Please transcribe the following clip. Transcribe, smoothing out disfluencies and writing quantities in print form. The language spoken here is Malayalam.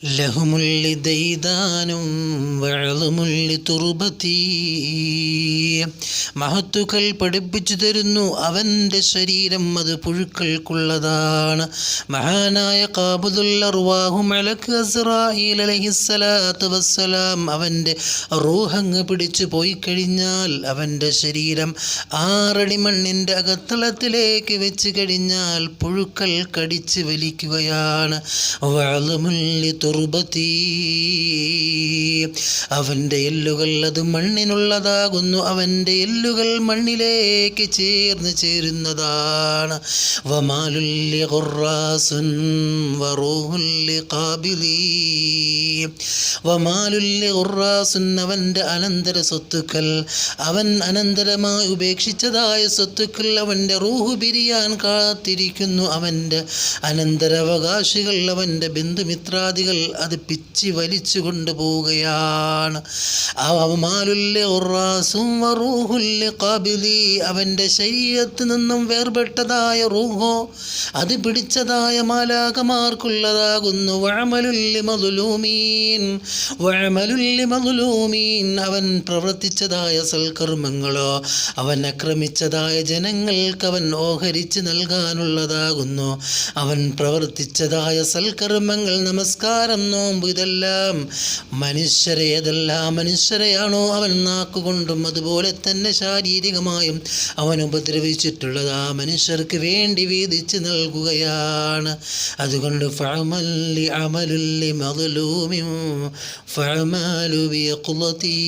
ലഹുമുല്ലി ദൈദാനും വഅളുമുല്ലി തുർബത്തി. മഹത്തുക്കൾ പഠിപ്പിച്ചു തരുന്നു, അവൻ്റെ ശരീരം അത് പുഴുക്കൾക്കുള്ളതാണ്. മഹാനായ ഖാബിദുൽ അർവാഹു മലക്ക് അസ്റായീൽ അലൈഹിസ്സലാത്തു വസ്സലാം അവൻ്റെ റൂഹങ്ങ് പിടിച്ചു പോയി കഴിഞ്ഞാൽ അവൻ്റെ ശരീരം 6 അടി മണ്ണിൻ്റെ അകത്തളത്തിലേക്ക് വെച്ച് കഴിഞ്ഞാൽ പുഴുക്കൾ കടിച്ച് വലിക്കുകയാണ്. വഅളുമുല്ലി തുർബത്തി, അവൻ്റെ എല്ലുകൾ അത് മണ്ണിനുള്ളതാകുന്നു. അവൻ്റെ എല്ലുകൾ മണ്ണിലേക്ക് ചേരുന്നതാണ്. വമാലുല്ലി ഖുറാസുൻ വറൂഹുല്ലി ഖാബിലി. വമാലുല്ലി ഖുറാസുൻ, അവൻ്റെ അനന്തര സ്വത്തുക്കൾ, അവൻ അനന്തരമായി ഉപേക്ഷിച്ചതായ സ്വത്തുക്കൾ, അവൻ്റെ റൂഹ് പിരിയാൻ കാത്തിരിക്കുന്നു. അവൻ്റെ അനന്തരാവകാശികൾ, അവൻ്റെ ബന്ധുമിത്രാദികൾ അത് പിച്ചി വലിച്ചു കൊണ്ടുപോവുകയാണ്. അവൻ്റെ ശരീരത്തിൽ നിന്നും വേർപെട്ടതായ റൂഹോ അത് പിടിച്ചതായ മാലാകമാർക്കുള്ളതാകുന്നു. അവൻ പ്രവർത്തിച്ചതായ സൽക്കർമ്മങ്ങളോ അവൻ ആക്രമിച്ചതായ ജനങ്ങൾക്ക് അവൻ ഓഹരിച്ച് നൽകാനുള്ളതാകുന്നു. അവൻ പ്രവർത്തിച്ചതായ സൽക്കർമ്മങ്ങൾ, നമസ്കാരം, നോമ്പ്, ഇതെല്ലാം ഏതെല്ലാം മനുഷ്യരെയാണോ അവൻ നാക്കുകൊണ്ടും അതുപോലെ തന്നെ ശാരീരികമായും അവൻ ഉപദ്രവിച്ചിട്ടുള്ളത് ആ മനുഷ്യർക്ക് വേണ്ടി വീതിച്ച് നൽകുകയാണ്. അതുകൊണ്ട് ഫഅമലി അമലുല്ലി മദ്ലൂമിൻ ഫഅമലു ബിഖുളതീൻ.